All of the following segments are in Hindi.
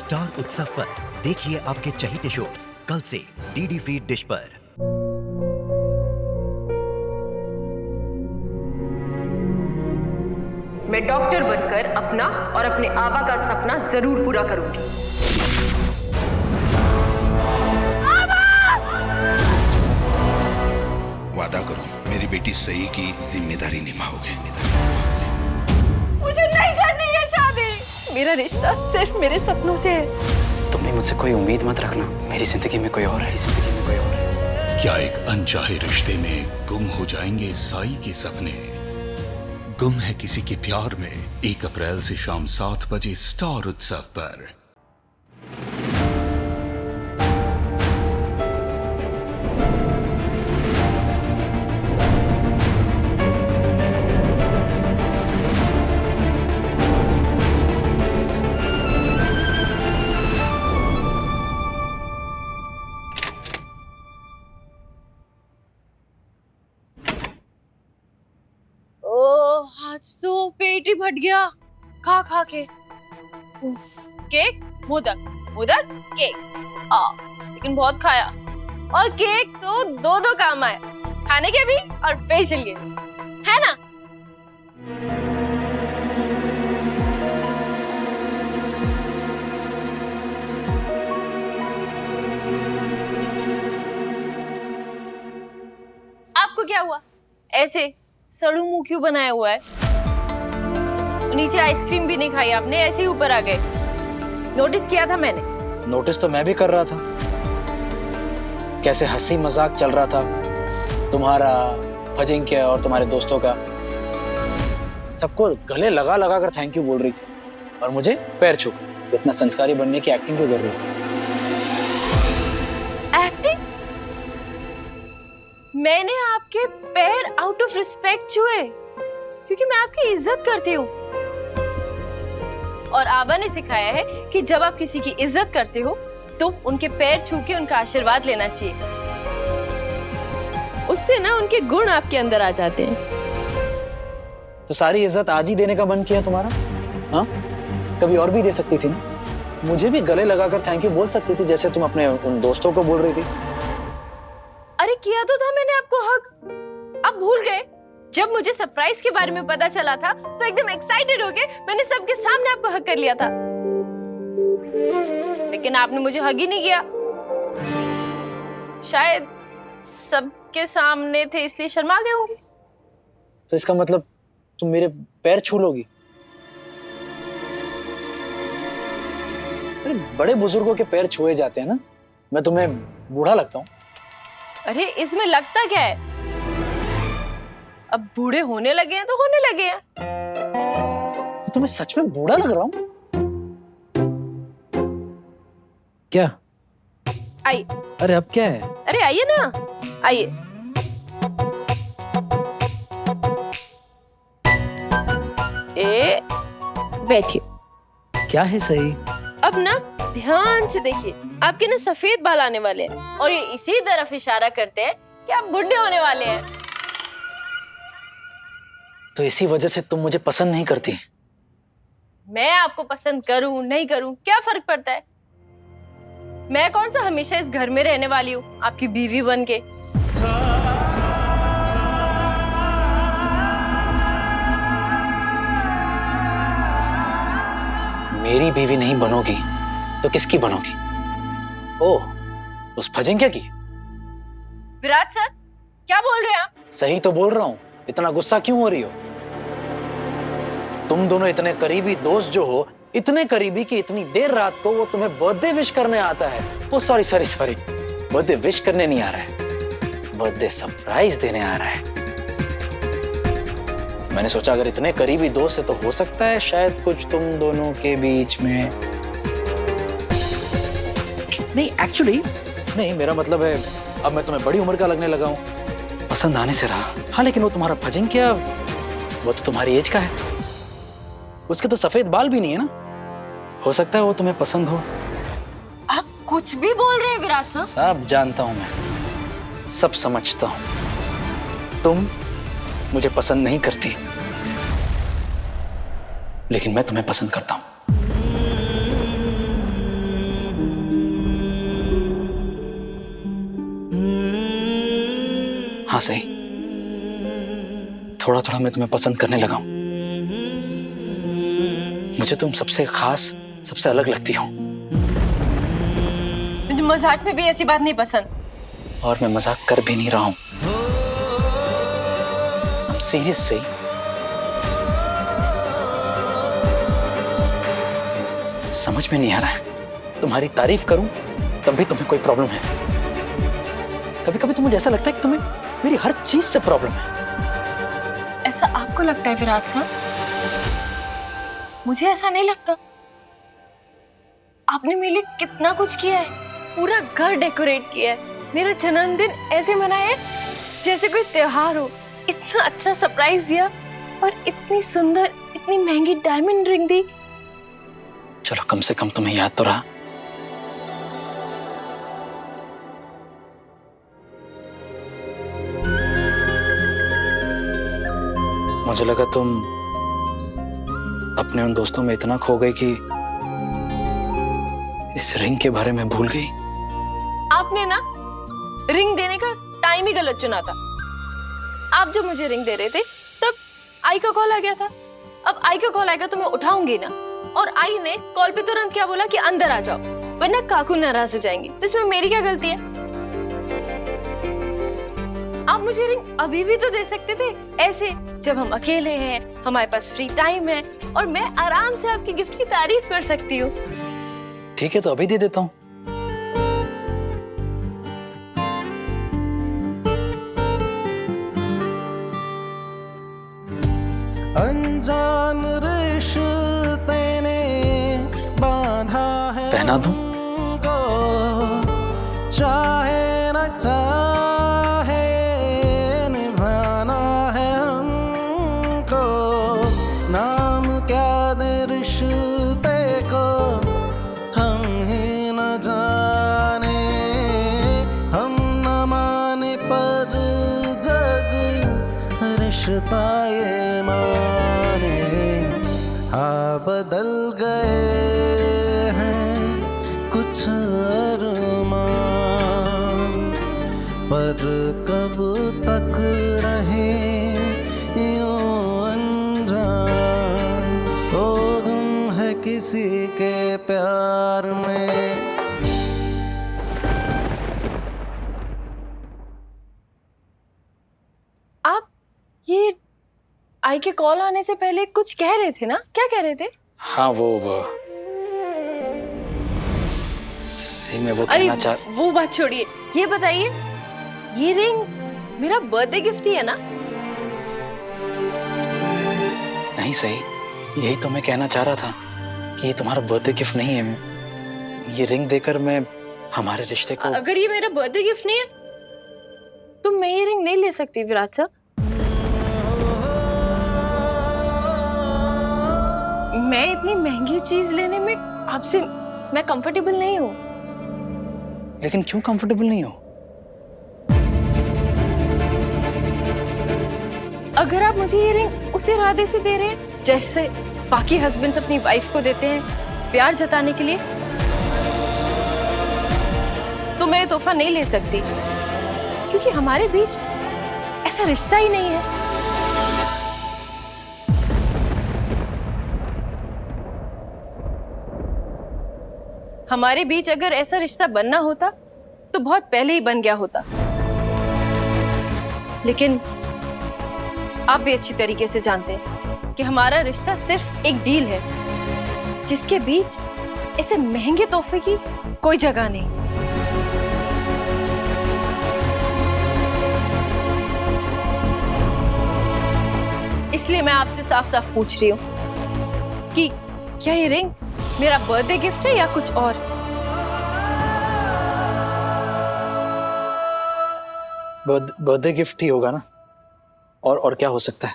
स्टार उत्सव पर देखिए आपके चहीते शोज कल से डीडी फ्री डिश पर। मैं डॉक्टर बनकर अपना और अपने आबा का सपना जरूर पूरा करूंगी। वादा करो मेरी बेटी सही की जिम्मेदारी निभाओगे। मुझे नहीं करनी है शादी। मेरा रिश्ता सिर्फ मेरे सपनों से है। तुम भी मुझसे कोई उम्मीद मत रखना। मेरी जिंदगी में कोई और है, जिंदगी में कोई और है। क्या एक अनचाहे रिश्ते में गुम हो जाएंगे साई के सपने? गुम है किसी के प्यार में 1 अप्रैल से शाम 7 बजे स्टार उत्सव पर। आज तो पेट ही फट गया खा खा के। उफ, केक मोदक मोदक केक लेकिन बहुत खाया। और केक तो दो काम आए, खाने के भी और फेशियल के भी, है ना? आपको क्या हुआ? ऐसे सड़ू मुंह क्यों बनाया हुआ है? नीचे आइसक्रीम भी नहीं खाई आपने, ऐसे ही ऊपर आ गए। नोटिस किया था मैंने। नोटिस तो मैं भी कर रहा था, कैसे हंसी मजाक चल रहा था तुम्हारा, फजिंग और तुम्हारे दोस्तों का। सबको गले लगा लगा कर थैंक यू बोल रही थी और मुझे पैर छू कर इतना संस्कारी बनने की एक्टिंग क्यों कर रही थी? एक्टिंग? मैंने आपके पैर आउट ऑफ रिस्पेक्ट छुए क्योंकि मैं आपकी इज्जत करती हूँ। और आबा ने सिखाया है कि जब आप किसी की इज्जत करते हो तो उनके पैर छू के उनका आशीर्वाद लेना चाहिए। उससे ना उनके गुण आपके अंदर आ जाते हैं। तो सारी इज्जत आज ही देने का मन किया तुम्हारा? हाँ, कभी और भी दे सकती थी ना। मुझे भी गले लगाकर थैंक यू बोल सकती थी जैसे तुम अपने उन दोस्तों को बोल रही थी। अरे किया तो था मैंने आपको हक, आप भूल गए? जब मुझे सरप्राइज के बारे में पता चला था तो एकदम एक्साइटेड होके मैंने सबके सामने आपको हक कर लिया था, लेकिन आपने मुझे हग ही नहीं किया। शायद सबके सामने थे इसलिए शर्मा गए होंगे। तो इसका मतलब तुम मेरे पैर छू लोगी? अरे बड़े बुजुर्गों के पैर छुए जाते हैं ना। मैं तुम्हें बूढ़ा लगता हूँ? अरे इसमें लगता क्या है? अब बूढ़े होने लगे हैं तो होने लगे हैं। तुम्हें सच में बूढ़ा लग रहा हूँ क्या? आइए। अरे अब क्या है? अरे आइए ना, आइए। बैठिए। क्या है सही? अब ना ध्यान से देखिए, आपके ना सफेद बाल आने वाले हैं और ये इसी तरफ इशारा करते हैं कि आप बुढ़े होने वाले हैं। तो इसी वजह से तुम मुझे पसंद नहीं करती? मैं आपको पसंद करूं नहीं करूं क्या फर्क पड़ता है? मैं कौन सा हमेशा इस घर में रहने वाली हूँ आपकी बीवी बन के? मेरी बीवी नहीं बनोगी तो किसकी बनोगी? ओह, उस फजिंग की? विराट सर, क्या बोल रहे हैं आप? सही तो बोल रहा हूँ। इतना गुस्सा क्यों हो रही हो? तुम दोनों इतने करीबी दोस्त जो हो, इतने करीबी कि इतनी देर रात को वो तुम्हें बर्थडे विश करने आता है। ओ सॉरी, बर्थडे विश करने नहीं आ रहा है, बर्थडे सरप्राइज देने आ रहा है। मैंने सोचा अगर इतने करीबी दोस्त है तो हो सकता है शायद कुछ तुम दोनों के बीच में। नहीं एक्चुअली नहीं, मेरा मतलब है अब मैं तुम्हें बड़ी उम्र का लगने लगा हूँ। पसंद आने से रहा। हाँ लेकिन वो तुम्हारा फजिंग क्या, वो तो तुम्हारी एज का है। उसके तो सफेद बाल भी नहीं है ना। हो सकता है वो तुम्हें पसंद हो। आप कुछ भी बोल रहे हैं विराट सर। सब जानता हूं मैं, सब समझता हूं। तुम मुझे पसंद नहीं करती, लेकिन मैं तुम्हें पसंद करता हूं। हाँ सही, थोड़ा थोड़ा मैं तुम्हें पसंद करने लगा हूं। मुझे तुम सबसे खास, सबसे अलग लगती हो। मुझे मजाक में भी ऐसी बात नहीं पसंद। और मैं मजाक कर भी नहीं रहा हूं। I'm serious सही। समझ में नहीं आ रहा है, तुम्हारी तारीफ करूं तब भी तुम्हें कोई प्रॉब्लम है। कभी कभी तो मुझे ऐसा लगता है कि तुम्हें मेरी हर चीज से प्रॉब्लम है। ऐसा आपको लगता है विराट साहब? मुझे ऐसा नहीं लगता। आपने मेरे लिए कितना कुछ किया है, पूरा घर डेकोरेट किया है, मेरा जन्मदिन ऐसे मनाया है जैसे कोई त्योहार हो, इतना अच्छा सरप्राइज दिया और इतनी सुंदर, इतनी महंगी डायमंड रिंग दी। चलो कम से कम तुम्हें याद तो रहा। मुझे लगा तुम अपने उन दोस्तों में इतना खो गई कि इस रिंग के बारे में भूल गई। आपने ना रिंग देने का टाइम ही गलत चुना था। आप जब मुझे रिंग दे रहे थे तब आई का कॉल आ गया था। अब आई का कॉल आएगा तो मैं उठाऊंगी ना, और आई ने कॉल पे तुरंत क्या बोला कि अंदर आ जाओ वरना काकू नाराज हो जाएंगी। तो इसमें मेरी क्या गलती है? आप मुझे रिंग अभी भी तो दे सकते थे, ऐसे जब हम अकेले हैं, हमारे पास फ्री टाइम है और मैं आराम से आपकी गिफ्ट की तारीफ कर सकती हूँ। ठीक है तो अभी दे देता हूँ। अनजान रिश्ते ने बांधा है पहना दूं? हमको, चाहे न चाहे निभाना है हमको। नाम क्या दे रिश्ते को हम ही न जाने, हम न माने पर जग रिश्ता ये माने। हाँ बदल गए हैं कुछ अरमान, पर कब तक रहे यूं अनजान। ओ गुम है किसी के प्यार में। आप ये आई के कॉल आने से पहले कुछ कह रहे थे ना? क्या कह रहे थे? हाँ वो सही में वो अरे कहना चाह। वो बात छोड़िए, ये बताइए ये रिंग मेरा बर्थडे गिफ्ट ही है ना? नहीं सही, यही तो मैं कहना चाह रहा था कि ये तुम्हारा बर्थडे गिफ्ट नहीं है। ये रिंग देकर मैं हमारे रिश्ते को। अगर ये मेरा बर्थडे गिफ्ट नहीं है तो मैं ये रिंग नहीं ले सकती विराट साहब। मैं इतनी महंगी चीज लेने में आपसे मैं कंफर्टेबल नहीं हूँ। लेकिन क्यों कंफर्टेबल नहीं हो? अगर आप मुझे ये रिंग उस इरादे से दे रहे हैं जैसे बाकी हस्बैंड्स अपनी वाइफ को देते हैं प्यार जताने के लिए, तो मैं ये तोहफा नहीं ले सकती, क्योंकि हमारे बीच ऐसा रिश्ता ही नहीं है। हमारे बीच अगर ऐसा रिश्ता बनना होता तो बहुत पहले ही बन गया होता। लेकिन आप भी अच्छी तरीके से जानते हैं कि हमारा रिश्ता सिर्फ एक डील है, जिसके बीच ऐसे महंगे तोहफे की कोई जगह नहीं। इसलिए मैं आपसे साफ साफ पूछ रही हूँ कि क्या ये रिंग मेरा बर्थडे गिफ्ट है या कुछ और? बर्थडे गिफ्ट ही होगा ना, और क्या हो सकता है।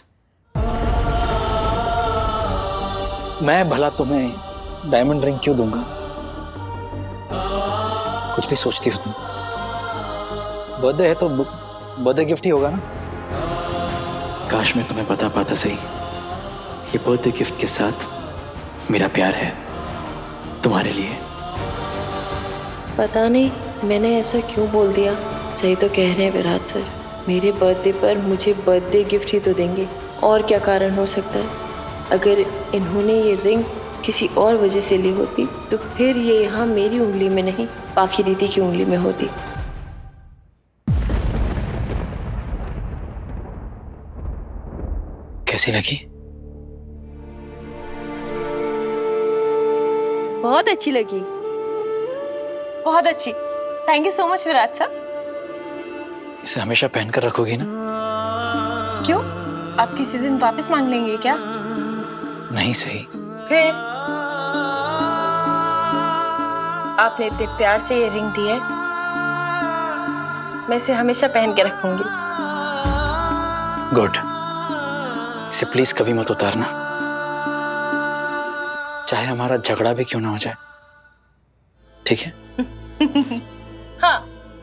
मैं भला तुम्हें डायमंड रिंग क्यों दूंगा? कुछ भी सोचती हो तुम। बर्थडे है तो बर्थडे गिफ्ट ही होगा ना। काश मैं तुम्हें बता पाता सही, ये बर्थडे गिफ्ट के साथ मेरा प्यार है तुम्हारे लिए। पता नहीं मैंने ऐसा क्यों बोल दिया। सही तो कह रहे हैं विराट सर, मेरे बर्थडे पर मुझे बर्थडे गिफ्ट ही तो देंगे, और क्या कारण हो सकता है। अगर इन्होंने ये रिंग किसी और वजह से ली होती तो फिर ये यहाँ मेरी उंगली में नहीं, पाखी दीदी की उंगली में होती। कैसी लगी? बहुत अच्छी लगी। बहुत अच्छी। Thank you so much Virat sir. इसे हमेशा पहनकर रखोगी ना? क्यों, आप किसी दिन वापस मांग लेंगे क्या? नहीं सही। फिर आपने इतने प्यार से ये रिंग दी है, मैं इसे हमेशा पहन के रखूंगी। गुड। इसे प्लीज कभी मत उतारना, चाहे हमारा झगड़ा भी क्यों ना हो जाए, ठीक है? हाँ,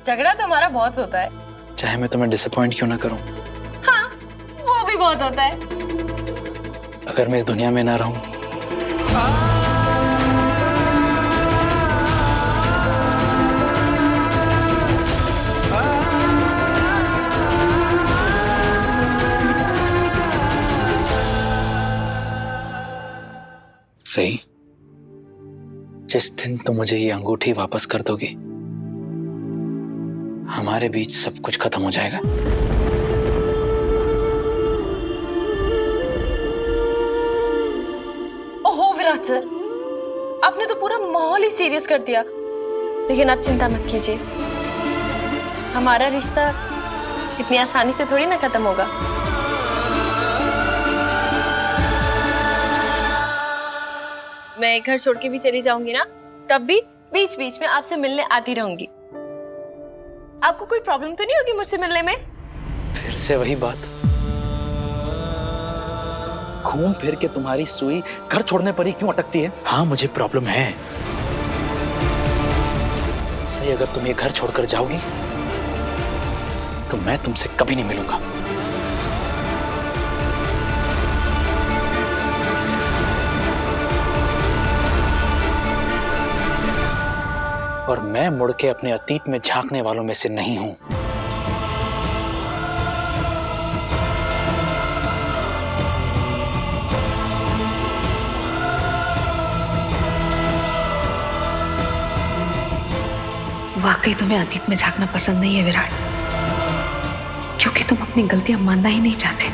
झगड़ा तो हमारा बहुत होता है। चाहे मैं तुम्हें डिसअपॉइंट क्यों ना करूं। हाँ, वो भी बहुत होता है। अगर मैं इस दुनिया में ना रहूं सही, जिस दिन तुम मुझे ये अंगूठी वापस कर दोगी हमारे बीच सब कुछ खत्म हो जाएगा। ओहो विराट सर, आपने तो पूरा माहौल ही सीरियस कर दिया। लेकिन आप चिंता मत कीजिए, हमारा रिश्ता इतनी आसानी से थोड़ी ना खत्म होगा। मैं घर छोड़ के भी चली जाऊंगी ना, तब भी बीच बीच में आपसे मिलने आती रहूंगी। आपको कोई प्रॉब्लम तो नहीं होगी मुझसे मिलने में? फिर से वही बात, घूम फिर के तुम्हारी सुई घर छोड़ने पर ही क्यों अटकती है? हाँ मुझे प्रॉब्लम है सही। अगर तुम ये घर छोड़कर जाओगी तो मैं तुमसे कभी नहीं मिलूंगा। और मैं मुड़ के अपने अतीत में झांकने वालों में से नहीं हूं। वाकई तुम्हें अतीत में झांकना पसंद नहीं है विराट, क्योंकि तुम अपनी गलतियां मानना ही नहीं चाहते।